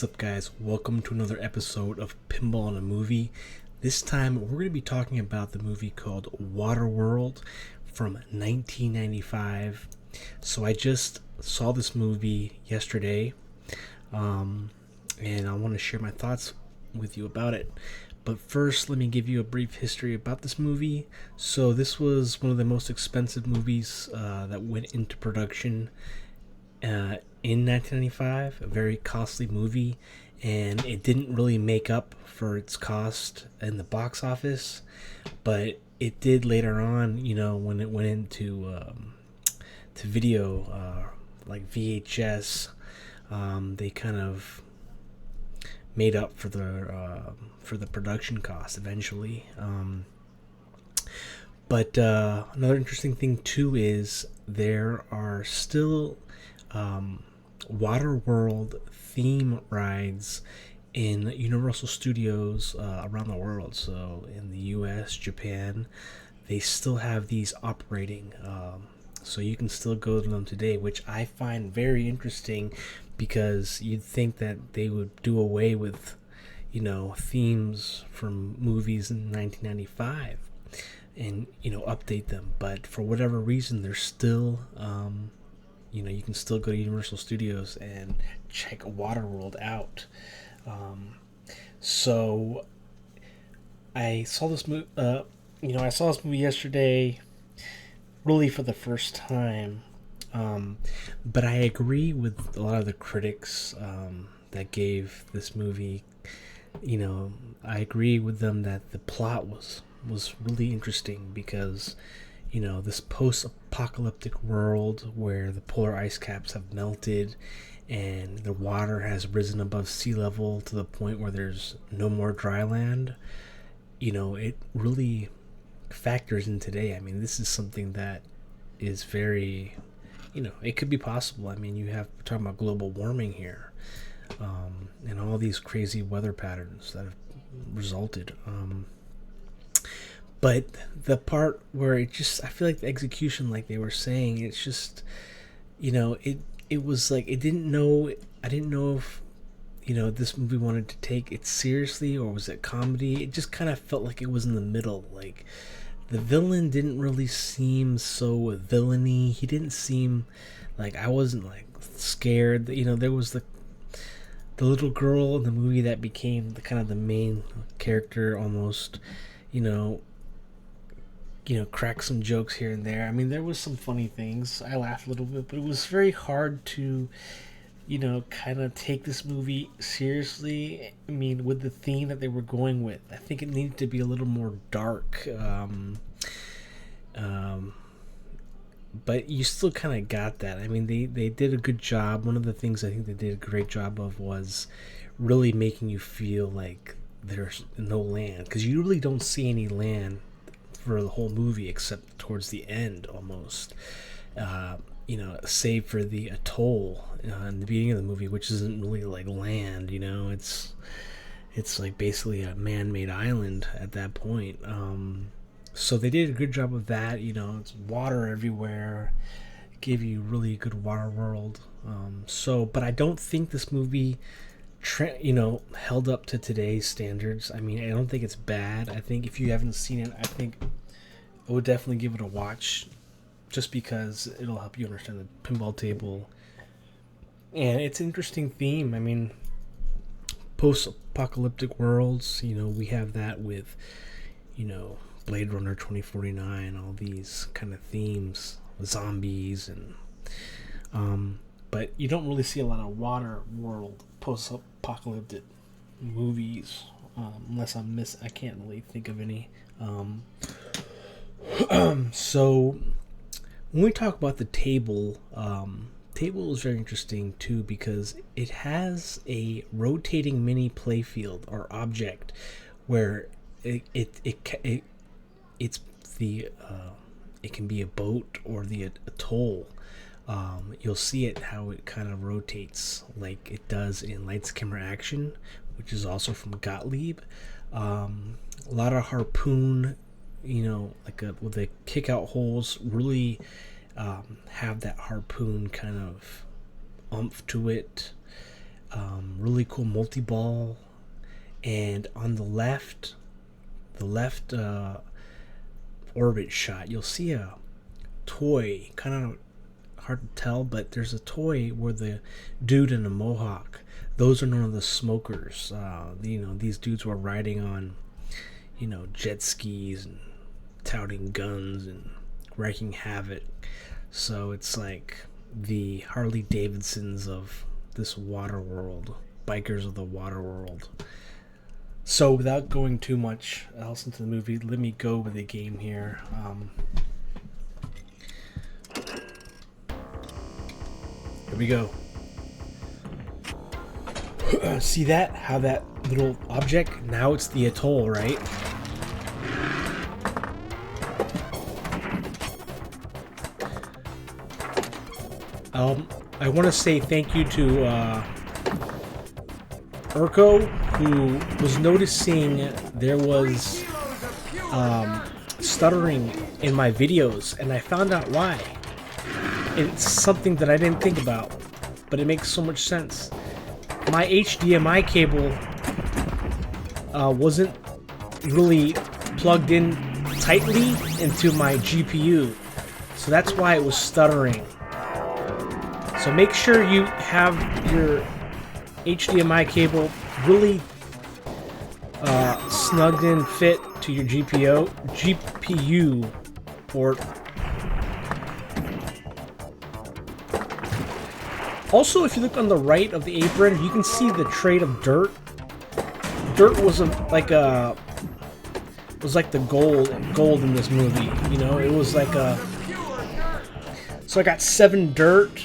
What's up, guys? Welcome to another episode of Pinball A Movie. This time we're going to be talking about the movie called Waterworld from 1995. So I just saw this movie yesterday, and I want to share my thoughts with you about it. But first, let me give you a brief history about this movie. So this was one of the most expensive movies that went into production in 1995, a very costly movie, and it didn't really make up for its cost in the box office, but it did later on, when it went into to video, like VHS. They kind of made up for the production cost eventually. But another interesting thing too is there are still Waterworld theme rides in Universal Studios around the world. So in the US, Japan, they still have these operating. So you can still go to them today, which I find very interesting because you'd think that they would do away with, themes from movies in 1995 and, update them. But for whatever reason, they're still you can still go to Universal Studios and check Waterworld out. So I saw this movie. I saw this movie yesterday, really for the first time. But I agree with a lot of the critics that gave this movie. I agree with them that the plot was really interesting because this post-apocalyptic world where the polar ice caps have melted and the water has risen above sea level to the point where there's no more dry land. It really factors in today. I mean, this is something that is very, it could be possible. I mean, we're talking about global warming here, and all these crazy weather patterns that have resulted. But the part where I feel like the execution, like they were saying, it's just, it was like, I didn't know if, this movie wanted to take it seriously or was it comedy. It just kind of felt like it was in the middle. Like, the villain didn't really seem so villainy. He didn't seem like, I wasn't like scared. There was the little girl in the movie that became the kind of the main character almost, crack some jokes here and there. I mean, there was some funny things. I laughed a little bit, but it was very hard to, kind of take this movie seriously. I mean, with the theme that they were going with, I think it needed to be a little more dark. But you still kind of got that. I mean, they did a good job. One of the things I think they did a great job of was really making you feel like there's no land, because you really don't see any land for the whole movie except towards the end almost, save for the atoll in the beginning of the movie, which isn't really like land. It's like basically a man-made island at that point. So they did a good job of that. It's water everywhere, gave you really good water world. But I don't think this movie held up to today's standards. I mean, I don't think it's bad. I think if you haven't seen it, I think I would definitely give it a watch, just because it'll help you understand the pinball table. And it's an interesting theme. I mean, post-apocalyptic worlds, we have that with, Blade Runner 2049, all these kind of themes, zombies, and but you don't really see a lot of water world post-apocalyptic movies, unless I can't really think of any. So when we talk about the table, table is very interesting too, because it has a rotating mini playfield or object where it's the it can be a boat or the atoll. You'll see it how it kind of rotates like it does in Lights Camera Action, which is also from Gottlieb. A lot of harpoon, with the kick out holes, really have that harpoon kind of oomph to it. Really cool multi-ball. And on the left orbit shot, you'll see a toy. Kind of hard to tell, but there's a toy where the dude in a mohawk, those are none of the smokers. These dudes were riding on, jet skis and touting guns and wreaking havoc. So it's like the Harley Davidsons of this Waterworld, bikers of the Waterworld. So without going too much else into the movie, let me go with the game here. Here we go. See that? How that little object, now it's the atoll, right? I want to say thank you to Urko, who was noticing there was stuttering in my videos, and I found out why. It's something that I didn't think about, but it makes so much sense. My HDMI cable wasn't really plugged in tightly into my GPU, so that's why it was stuttering. So make sure you have your HDMI cable really snugged in fit to your GPU port. Also, if you look on the right of the apron, you can see the tray of dirt. Dirt was like the gold in this movie. It was like a. So I got 7 dirt.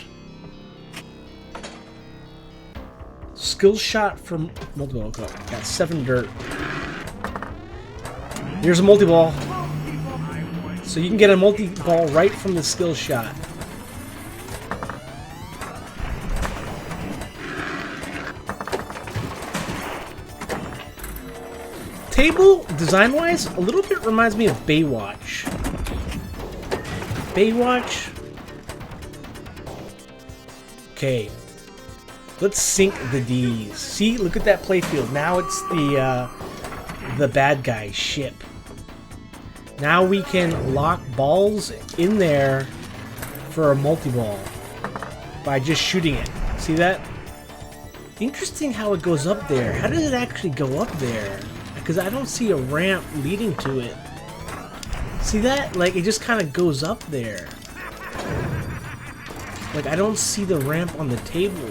Skill shot from multi-ball. Got 7 dirt. Here's a multi-ball. So you can get a multi-ball right from the skill shot. Table, design-wise, a little bit reminds me of Baywatch. Baywatch. Okay. Let's sync the D's. See, look at that playfield. Now it's the bad guy ship. Now we can lock balls in there for a multi-ball by just shooting it. See that? Interesting how it goes up there. How does it actually go up there? Because I don't see a ramp leading to it. See that? Like, it just kind of goes up there. Like, I don't see the ramp on the table.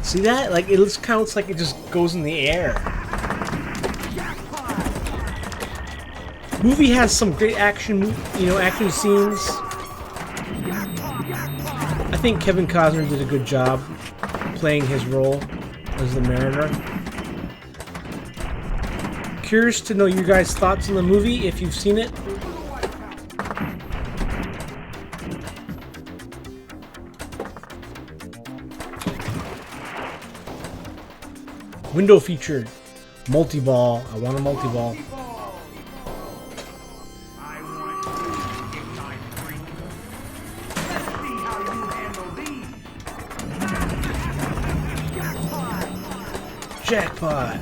See that? Like, it kind of looks like it just goes in the air. Movie has some great action, action scenes. I think Kevin Costner did a good job playing his role as the Mariner. Curious to know your guys' thoughts on the movie if you've seen it. Window featured. Multi-ball. I want a multi-ball. Jackpot.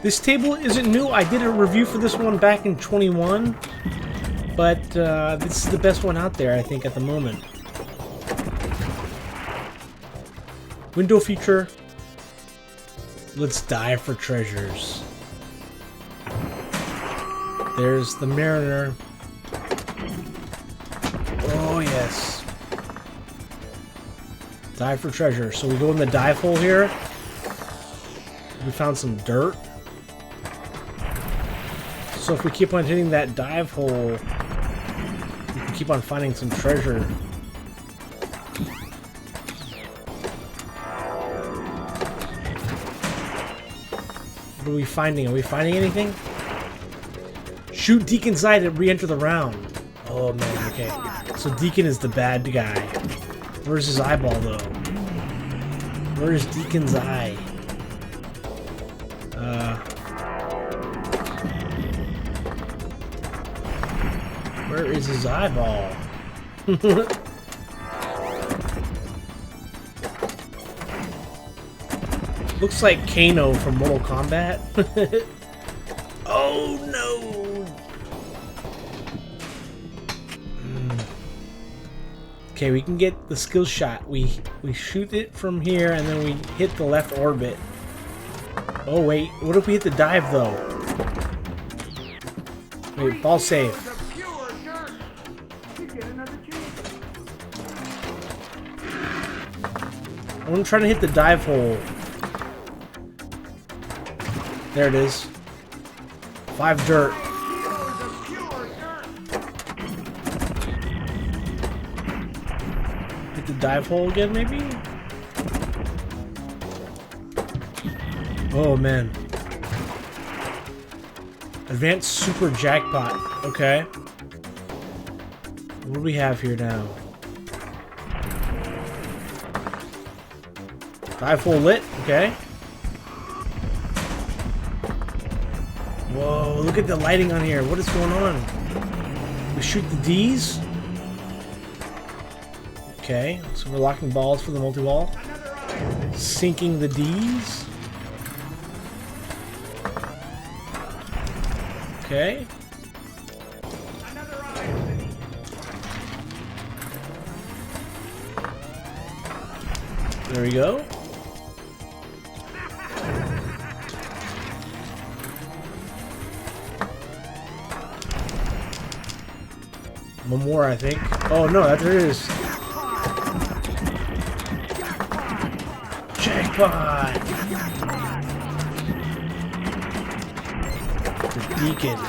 This table isn't new. I did a review for this one back in 21, but this is the best one out there, I think, at the moment. Window feature. Let's dive for treasures. There's the Mariner. Oh, yes. Dive for treasure. So we go in the dive hole here. We found some dirt. So if we keep on hitting that dive hole, we can keep on finding some treasure. What are we finding? Are we finding anything? Shoot Deacon's eye to re-enter the round. Oh man, okay. So Deacon is the bad guy. Where's his eyeball though? Where's Deacon's eye? Where is his eyeball? Looks like Kano from Mortal Kombat. Oh no! Okay, we can get the skill shot. We shoot it from here and then we hit the left orbit. Oh wait, what if we hit the dive though? Wait, ball save. I'm trying to hit the dive hole. There it is. 5 dirt. Hit the dive hole again, maybe? Oh man. Advanced super jackpot. Okay. What do we have here now? Dive hole lit. Okay. Whoa, look at the lighting on here. What is going on? We shoot the D's. Okay, so we're locking balls for the multi-ball. Sinking the D's. Okay. There we go. One more, I think. Oh no, that there is. Jackpot! The Deacon.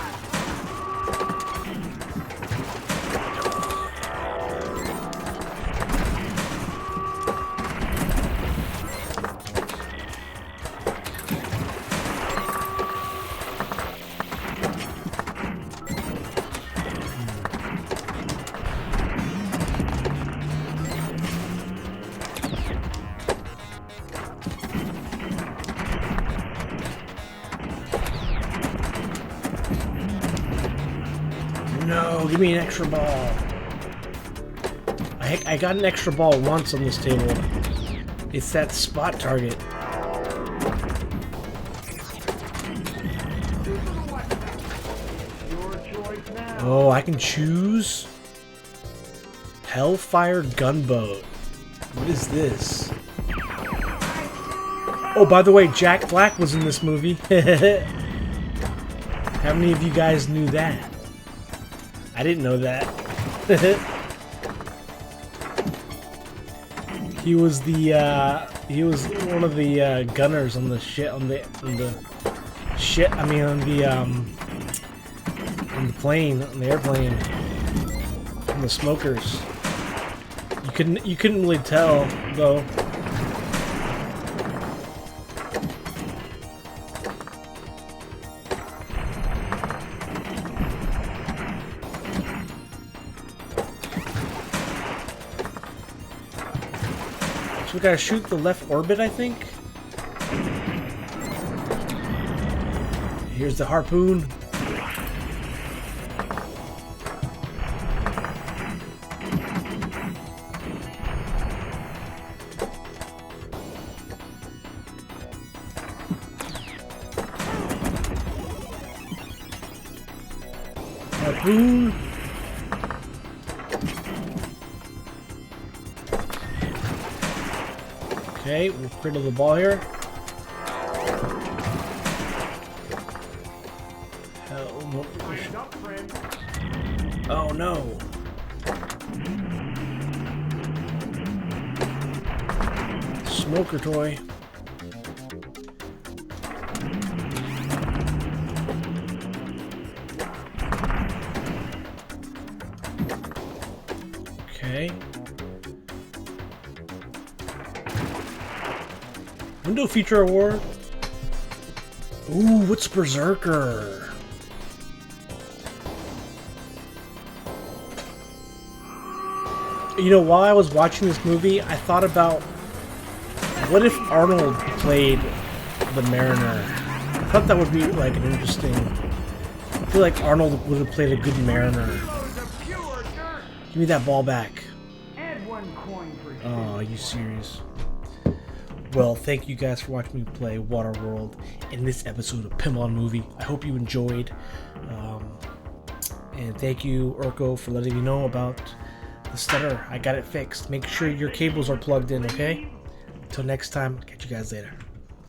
No, give me an extra ball. I got an extra ball once on this table. It's that spot target. Oh, I can choose? Hellfire Gunboat. What is this? Oh, by the way, Jack Black was in this movie. How many of you guys knew that? I didn't know that. He was one of the gunners on the plane, on the airplane, on the smokers. You couldn't really tell though. We gotta shoot the left orbit, I think. Here's the harpoon. Harpoon. Okay, we'll cradle the ball here. Oh no. Smoker toy. Okay. Window Feature Award. Ooh, what's Berserker? You know, while I was watching this movie, I thought about what if Arnold played the Mariner? I thought that would be like an interesting. I feel like Arnold would have played a good Mariner. Give me that ball back. Oh, are you serious? Well, thank you guys for watching me play Waterworld in this episode of Pinball A Movie. I hope you enjoyed. And thank you, Urko, for letting me know about the stutter. I got it fixed. Make sure your cables are plugged in, okay? Until next time, catch you guys later.